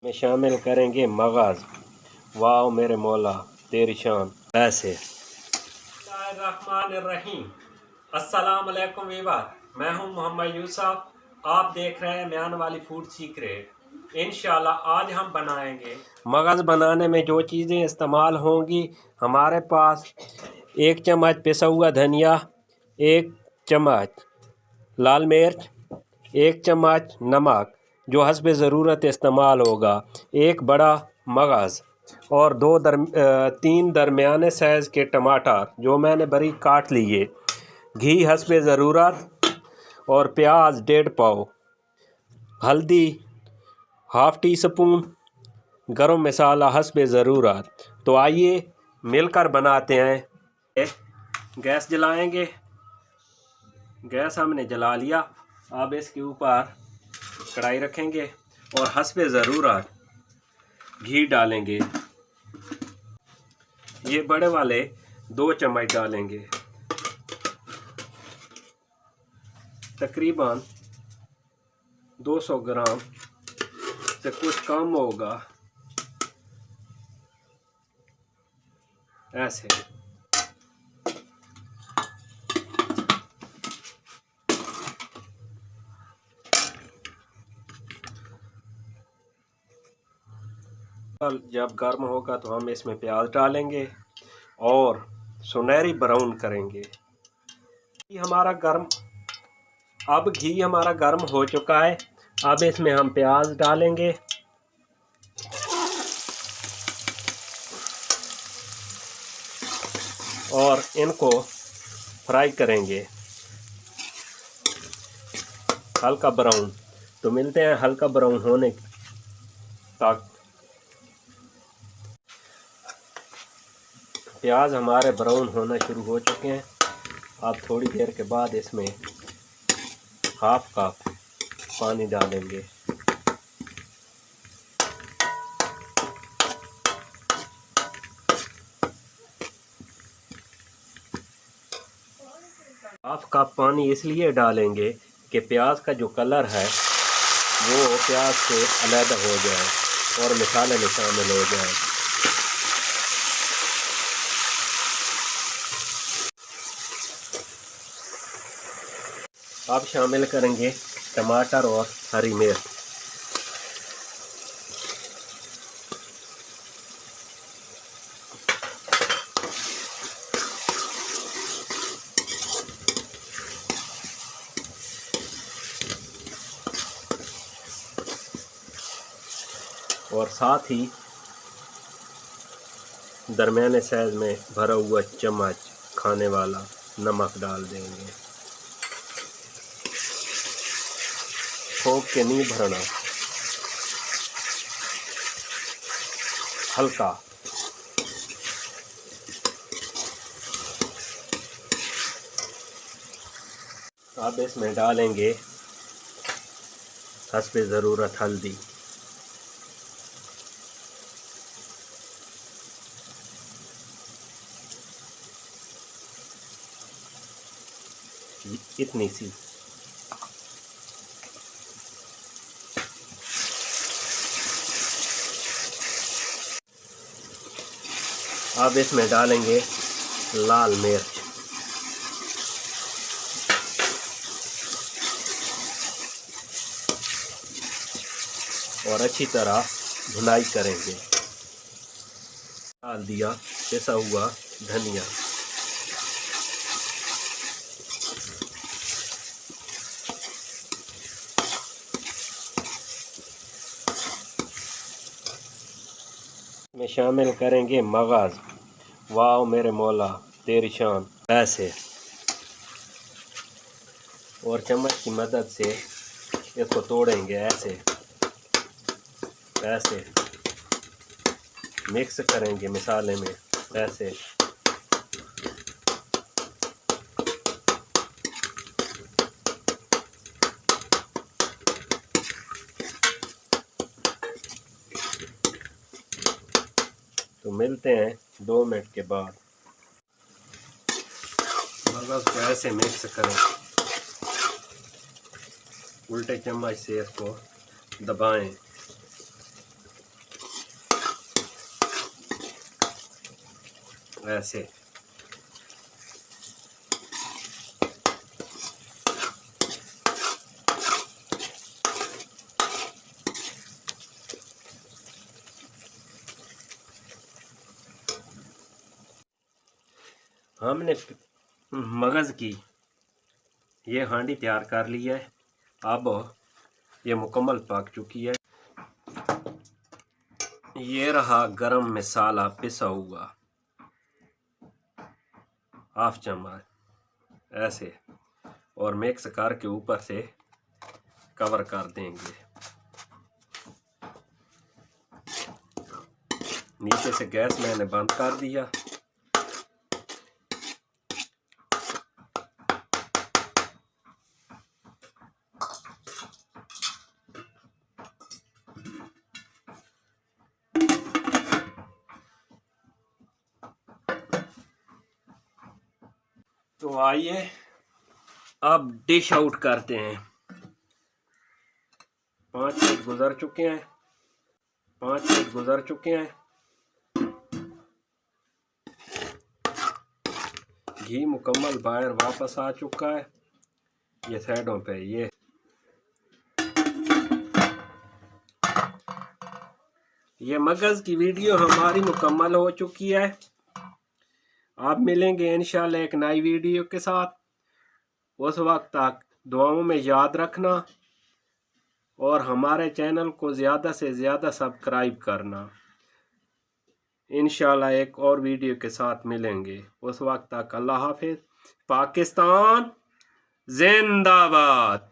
में शामिल करेंगे मगज़। वाह मेरे मौला तेरी शान। ऐसे बिस्मिल्लाहिर्रहमानिर्रहीम। अस्सलाम वालेकुम वीवर, मैं हूं मोहम्मद यूसुफ। आप देख रहे हैं म्यान वाली फूड सीक्रेट। इंशाल्लाह आज हम बनाएंगे मगज़। बनाने में जो चीज़ें इस्तेमाल होंगी, हमारे पास 1 चम्मच पिसा हुआ धनिया, 1 चम्मच लाल मिर्च, 1 चम्मच नमक जो हस्बे ज़रूरत इस्तेमाल होगा, 1 बड़ा मगज़ और 3 दरमियाने साइज़ के टमाटर जो मैंने बारीक काट लिए, घी हस्बे ज़रूरत और प्याज 1.5 पाव, हल्दी 1/2 टीस्पून, गरम मसाला हस्बे ज़रूरत। तो आइए मिलकर बनाते हैं। गैस जलाएंगे। गैस हमने जला लिया। अब इसके ऊपर कढ़ाई रखेंगे और हस्बे ज़रूरत घी डालेंगे। ये बड़े वाले 2 चम्मच डालेंगे। तकरीबन 200 ग्राम से कुछ कम होगा। ऐसे जब गर्म होगा तो हम इसमें प्याज डालेंगे और सुनहरी ब्राउन करेंगे। अब घी हमारा गर्म हो चुका है। अब इसमें हम प्याज डालेंगे और इनको फ्राई करेंगे हल्का ब्राउन। तो मिलते हैं हल्का ब्राउन होने तक। प्याज हमारे ब्राउन होना शुरू हो चुके हैं। अब थोड़ी देर के बाद इसमें 1/2 कप पानी डालेंगे। हाफ कप पानी इसलिए डालेंगे कि प्याज का जो कलर है वो प्याज से अलग हो जाए और मसाले में शामिल हो जाए। अब शामिल करेंगे टमाटर और हरी मिर्च। और साथ ही दरमियाने साइज में भरा हुआ चम्मच खाने वाला नमक डाल देंगे। खूब के नहीं भरना, हल्का। अब इसमें डालेंगे हस्बे ज़रूरत हल्दी, इतनी सी। अब इसमें डालेंगे लाल मिर्च, और अच्छी तरह भुनाई करेंगे। डाल दिया पिसा हुआ धनिया। में शामिल करेंगे मगज़। वाह मेरे मौला तेरी शान। ऐसे और चम्मच की मदद से इसको तोड़ेंगे। ऐसे ऐसे मिक्स करेंगे मसाले में। ऐसे तो मिलते हैं 2 मिनट के बाद। मगज़ को ऐसे मिक्स करें, उल्टे चम्मच से इसको दबाएं। ऐसे। हमने मगज़ की ये हांडी तैयार कर ली है। अब ये मुकम्मल पक चुकी है। ये रहा गरम मसाला पिसा हुआ, हाफ चम्मच ऐसे, और मिक्स करके ऊपर से कवर कर देंगे। नीचे से गैस मैंने बंद कर दिया। तो आइए अब डिश आउट करते हैं। 5 मिनट गुजर चुके हैं। 5 मिनट गुजर चुके हैं। घी मुकम्मल बाहर वापस आ चुका है। ये साइडों पे ये मगज़ की वीडियो हमारी मुकम्मल हो चुकी है। आप मिलेंगे इंशाल्लाह एक नई वीडियो के साथ। उस वक्त तक दुआओं में याद रखना और हमारे चैनल को ज़्यादा से ज़्यादा सब्सक्राइब करना। इंशाल्लाह एक और वीडियो के साथ मिलेंगे। उस वक्त तक अल्लाह हाफिज़। पाकिस्तान जिंदाबाद।